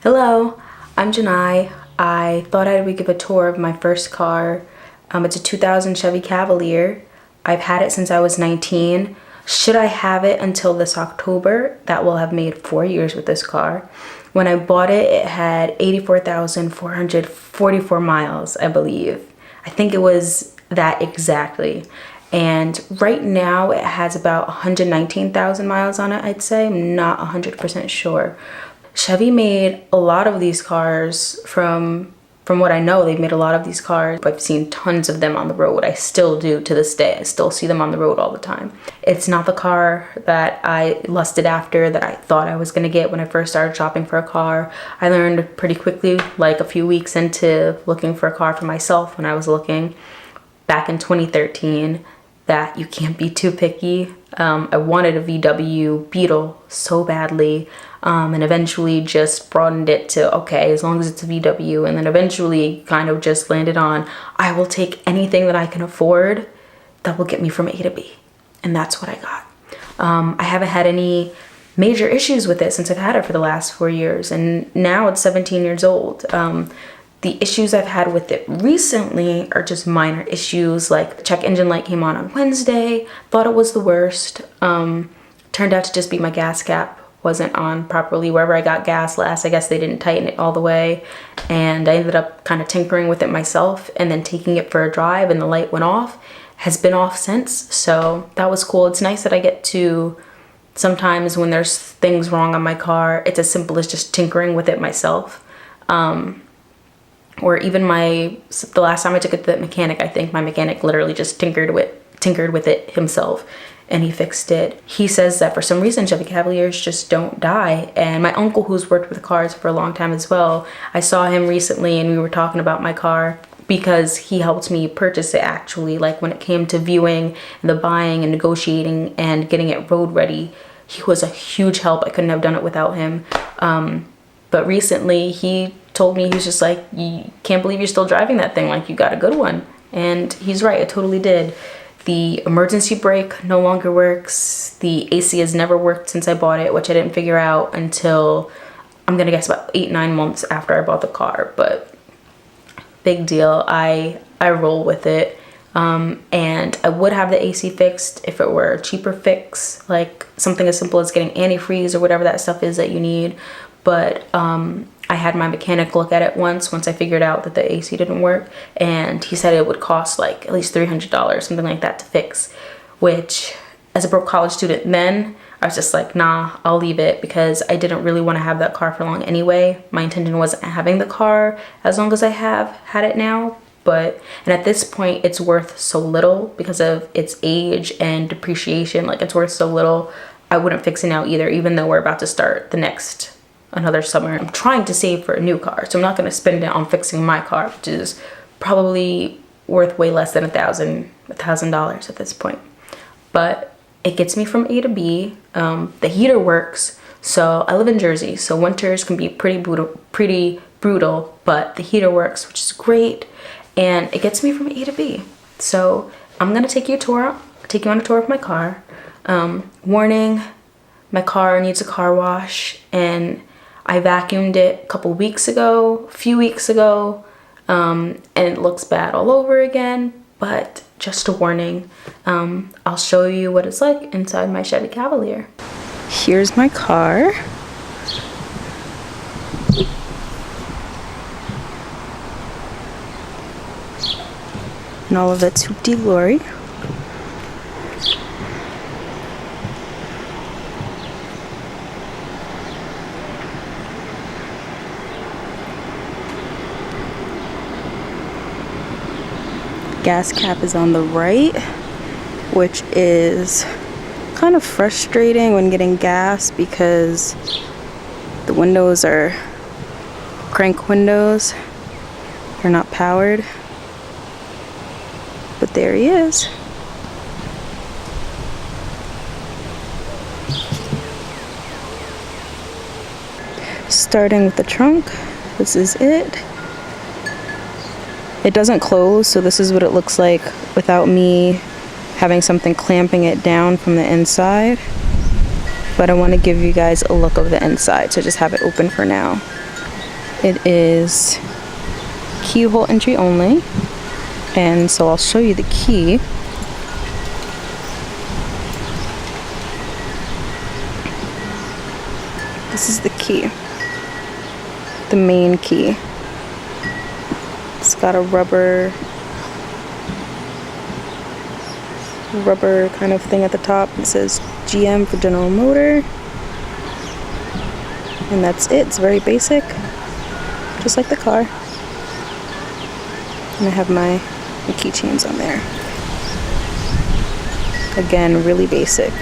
Hello, I'm Janai. I thought I would give a tour of my first car. It's a 2000 Chevy Cavalier. I've had it since I was 19. Should I have it until this October, that will have made 4 years with this car. When I bought it, it had 84,444 miles, I believe. I think it was that exactly. And right now it has about 119,000 miles on it, I'd say. I'm not 100% sure. Chevy made a lot of these cars from what I know. They've made a lot of these cars. I've seen tons of them on the road. I still do to this day. I still see them on the road all the time. It's not the car that I lusted after, that I thought I was gonna get when I first started shopping for a car. I learned pretty quickly, like a few weeks into looking for a car for myself when I was looking back in 2013, that you can't be too picky. I wanted a VW Beetle so badly, and eventually just broadened it to, okay, as long as it's a VW, and then eventually kind of just landed on, I will take anything that I can afford that will get me from A to B. And that's what I got. I haven't had any major issues with it since I've had it for the last 4 years, and now it's 17 years old. The issues I've had with it recently are just minor issues, like the check engine light came on Wednesday, thought it was the worst. Turned out to just be my gas cap wasn't on properly. Wherever I got gas last, I guess they didn't tighten it all the way, and I ended up kind of tinkering with it myself and then taking it for a drive, and the light went off. Has been off since, so that was cool. It's nice that I get to, sometimes when there's things wrong on my car, it's as simple as just tinkering with it myself. Or even the last time I took it to the mechanic, I think my mechanic literally just tinkered with it himself, and he fixed it. He says that for some reason Chevy Cavaliers just don't die. And my uncle, who's worked with cars for a long time as well, I saw him recently and we were talking about my car because he helped me purchase it actually. Like when it came to viewing and the buying and negotiating and getting it road ready, he was a huge help. I couldn't have done it without him. But recently he told me, he was just like, you can't believe you're still driving that thing, like you got a good one. And he's right, I totally did. The emergency brake no longer works. The AC has never worked since I bought it, which I didn't figure out until, I'm gonna guess, about 8-9 months after I bought the car. But big deal, I roll with it. And I would have the AC fixed if it were a cheaper fix, like something as simple as getting antifreeze or whatever that stuff is that you need. But I had my mechanic look at it once I figured out that the AC didn't work, and he said it would cost like at least $300, something like that, to fix, which as a broke college student then, I was just like, nah, I'll leave it, because I didn't really want to have that car for long anyway. My intention wasn't having the car as long as I have had it now. And at this point it's worth so little because of its age and depreciation. Like, it's worth so little, I wouldn't fix it now either, even though we're about to start another summer. I'm trying to save for a new car, so I'm not going to spend it on fixing my car, which is probably worth way less than $1,000 at this point. But it gets me from A to B. The heater works. So I live in Jersey, so winters can be pretty brutal, but the heater works, which is great, and it gets me from A to B. So I'm gonna take you on a tour of my car. Warning, my car needs a car wash, and I vacuumed it a few weeks ago, and it looks bad all over again, but just a warning. I'll show you what it's like inside my Chevy Cavalier. Here's my car. And all of its hoopty-glory. Gas cap is on the right, which is kind of frustrating when getting gas because the windows are crank windows. They're not powered. But there he is. Starting with the trunk, this is it. It doesn't close, so this is what it looks like without me having something clamping it down from the inside. But I want to give you guys a look of the inside, so just have it open for now. It is keyhole entry only, and so I'll show you the key. This is the key, the main key. It's got a rubber kind of thing at the top. It says GM for General Motor, and that's it. It's very basic, just like the car. And I have my keychains on there. Again, really basic.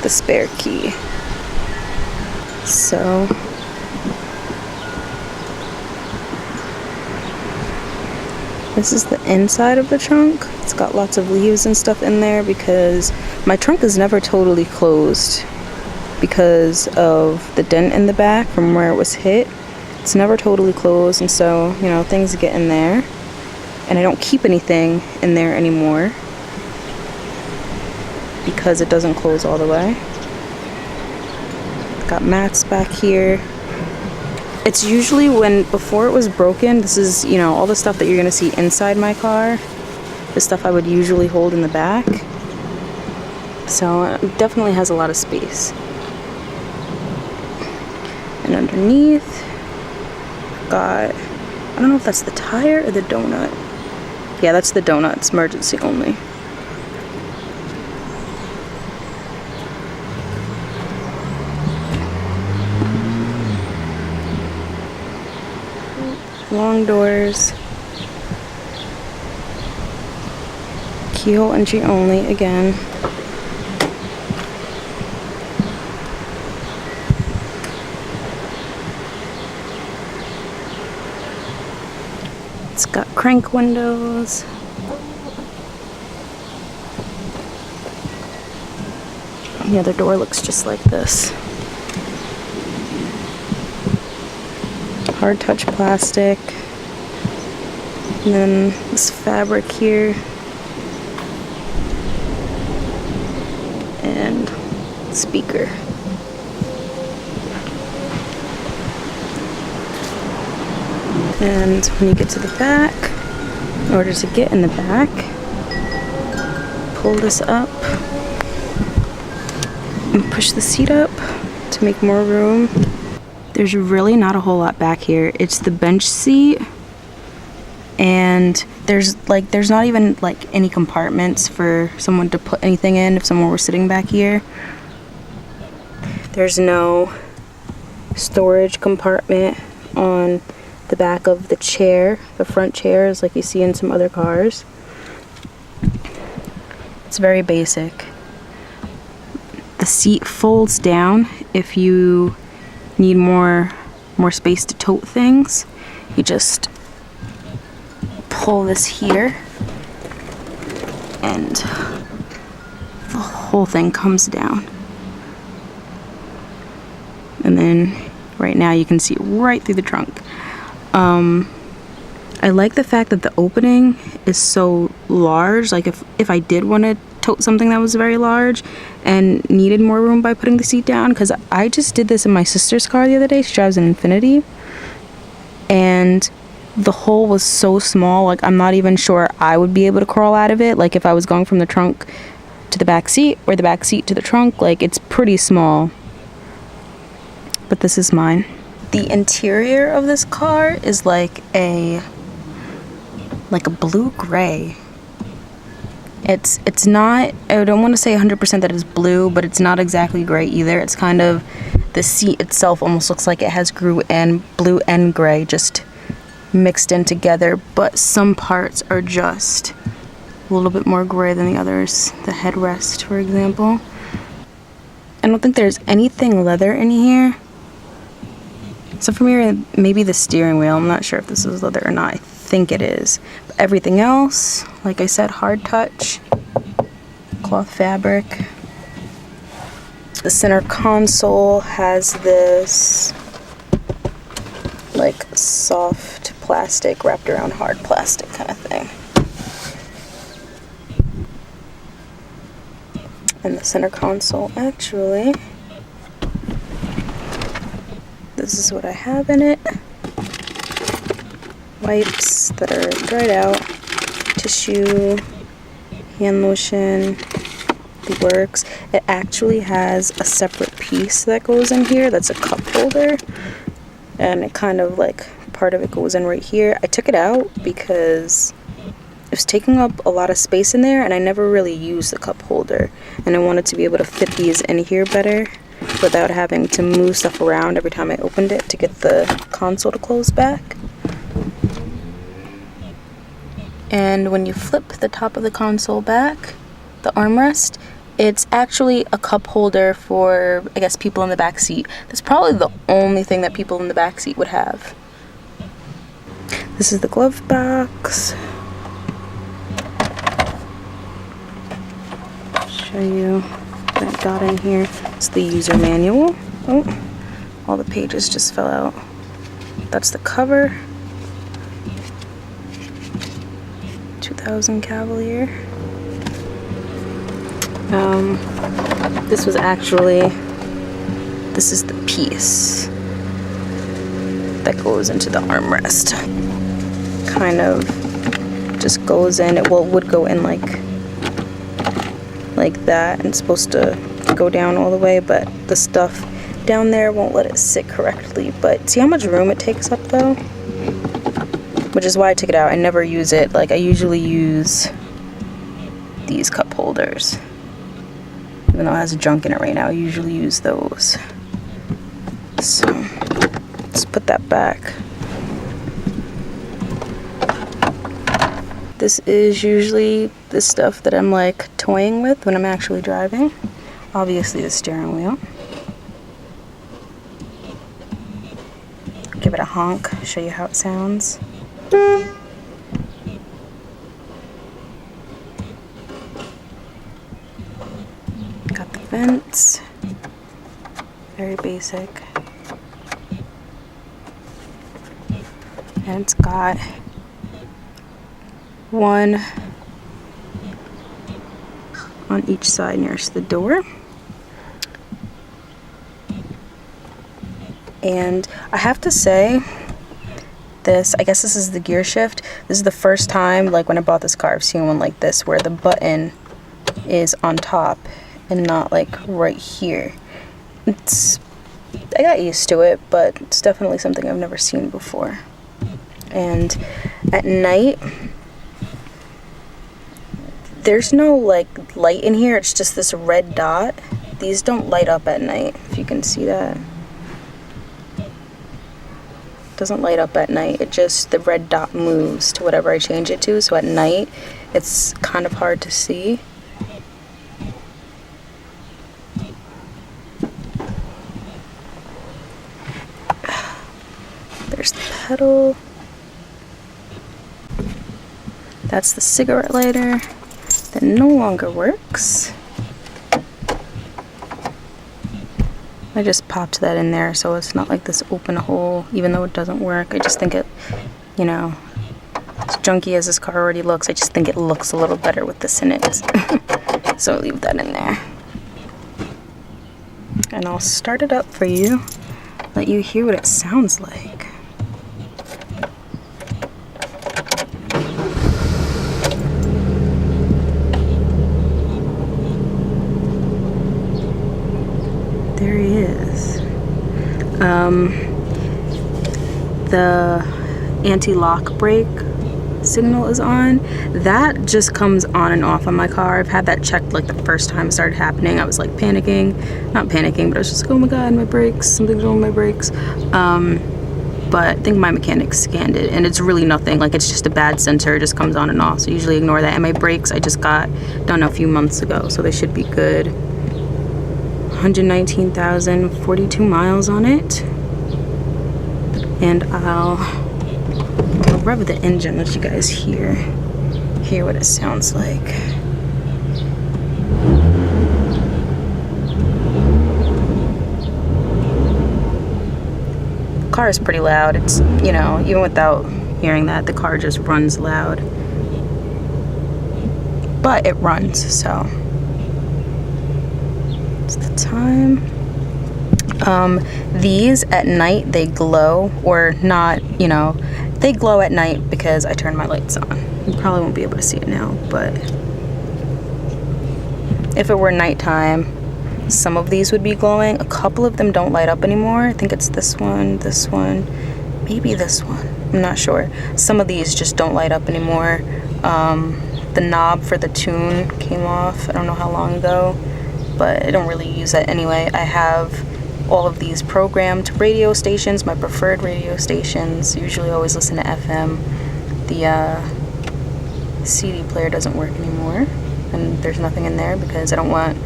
The spare key. So this is the inside of the trunk. It's got lots of leaves and stuff in there because my trunk is never totally closed because of the dent in the back from where it was hit. It's never totally closed, and so, you know, things get in there. And I don't keep anything in there anymore because it doesn't close all the way. Got mats back here. It's usually before it was broken, this is, you know, all the stuff that you're gonna see inside my car, the stuff I would usually hold in the back. So it definitely has a lot of space. And underneath, got, I don't know if that's the tire or the donut. Yeah, that's the donut. It's emergency only. Long doors. Keyhole entry only again. It's got crank windows. The other door looks just like this. Hard touch plastic. And then this fabric here. And speaker. And when you get to the back, in order to get in the back, pull this up and push the seat up to make more room. There's really not a whole lot back here. It's the bench seat, and there's not even like any compartments for someone to put anything in if someone were sitting back here. There's no storage compartment on the back of the chair, the front chairs like you see in some other cars. It's very basic. The seat folds down if you need more space to tote things. You just pull this here and the whole thing comes down. And then right now you can see right through the trunk. I like the fact that the opening is so large. Like if I did want to tote something that was very large and needed more room by putting the seat down, because I just did this in my sister's car the other day. She drives an Infiniti, and the hole was so small, like I'm not even sure I would be able to crawl out of it. Like if I was going from the trunk to the back seat or the back seat to the trunk, like it's pretty small. But this is mine. The interior of this car is like a blue gray. It's not, I don't want to say 100% that it's blue, but it's not exactly gray either. It's kind of, the seat itself almost looks like it has blue and gray just mixed in together, but some parts are just a little bit more gray than the others. The headrest, for example. I don't think there's anything leather in here. So for me, maybe the steering wheel. I'm not sure if this is leather or not. I think it is. But everything else, like I said, hard touch, cloth fabric. The center console has this like soft plastic wrapped around hard plastic kind of thing. And the center console, actually, this is what I have in it. wipes that are dried out, tissue, hand lotion, the works. It actually has a separate piece that goes in here that's a cup holder, and it kind of like part of it goes in right here. I took it out because it was taking up a lot of space in there and I never really used the cup holder, and I wanted to be able to fit these in here better without having to move stuff around every time I opened it to get the console to close back. And when you flip the top of the console back, the armrest, it's actually a cup holder for, I guess, people in the back seat. That's probably the only thing that people in the back seat would have. This is the glove box. Show you what I got in here. It's the user manual. Oh, all the pages just fell out. That's the cover. 2000 Cavalier. This is the piece that goes into the armrest. Kind of just goes in. It would go in like that, and it's supposed to go down all the way, but the stuff down there won't let it sit correctly. But see how much room it takes up though? Which is why I took it out. I never use it. Like, I usually use these cup holders. Even though it has junk in it right now, I usually use those. So, let's put that back. This is usually the stuff that I'm like toying with when I'm actually driving. Obviously the steering wheel. Give it a honk, show you how it sounds. Got the vents. Very basic. And it's got one on each side nearest the door. And I have to say, I guess this is the gear shift. This is the first time, like when I bought this car, I've seen one like this where the button is on top and not like right here. I got used to it, but it's definitely something I've never seen before. And at night, there's no like light in here, it's just this red dot. These don't light up at night, if you can see that. Doesn't light up at night. It just, the red dot moves to whatever I change it to, so at night it's kind of hard to see. There's the pedal. That's the cigarette lighter that no longer works. I just popped that in there so it's not like this open hole, even though it doesn't work. I just think it, you know, as junky as this car already looks, I just think it looks a little better with this in it. So I'll leave that in there. And I'll start it up for you, let you hear what it sounds like. There he is. The anti-lock brake signal is on. That just comes on and off on my car. I've had that checked like the first time it started happening. I was like panicking. Not panicking, but I was just like, oh my god, my brakes, something's wrong with my brakes. But I think my mechanic scanned it and it's really nothing. Like, it's just a bad sensor. It just comes on and off. So usually ignore that. And my brakes I just got done a few months ago, so they should be good. 119,042 miles on it. And I'll rev the engine, let you guys hear what it sounds like. The car is pretty loud. It's, you know, even without hearing that, the car just runs loud. But it runs, so. It's the time. These at night, they glow, or not, you know, They glow at night because I turn my lights on. You probably won't be able to see it now, but if it were nighttime, some of these would be glowing. A couple of them don't light up anymore. I think it's this one, maybe this one. I'm not sure. Some of these just don't light up anymore. The knob for the tune came off, I don't know how long ago, but I don't really use that anyway. I have all of these programmed radio stations, my preferred radio stations. Usually always listen to FM. The CD player doesn't work anymore, and there's nothing in there because I don't want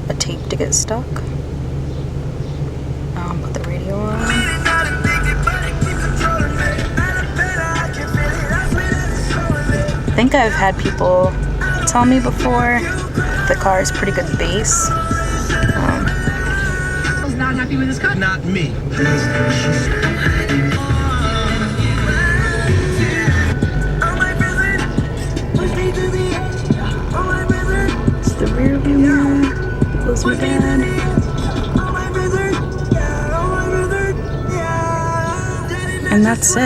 a tape to get stuck. Put the radio on. I think I've had people tell me before the car is pretty good bass. Was not happy with his cut. Not me. It's the rear view mirror. Close my dad. And that's it.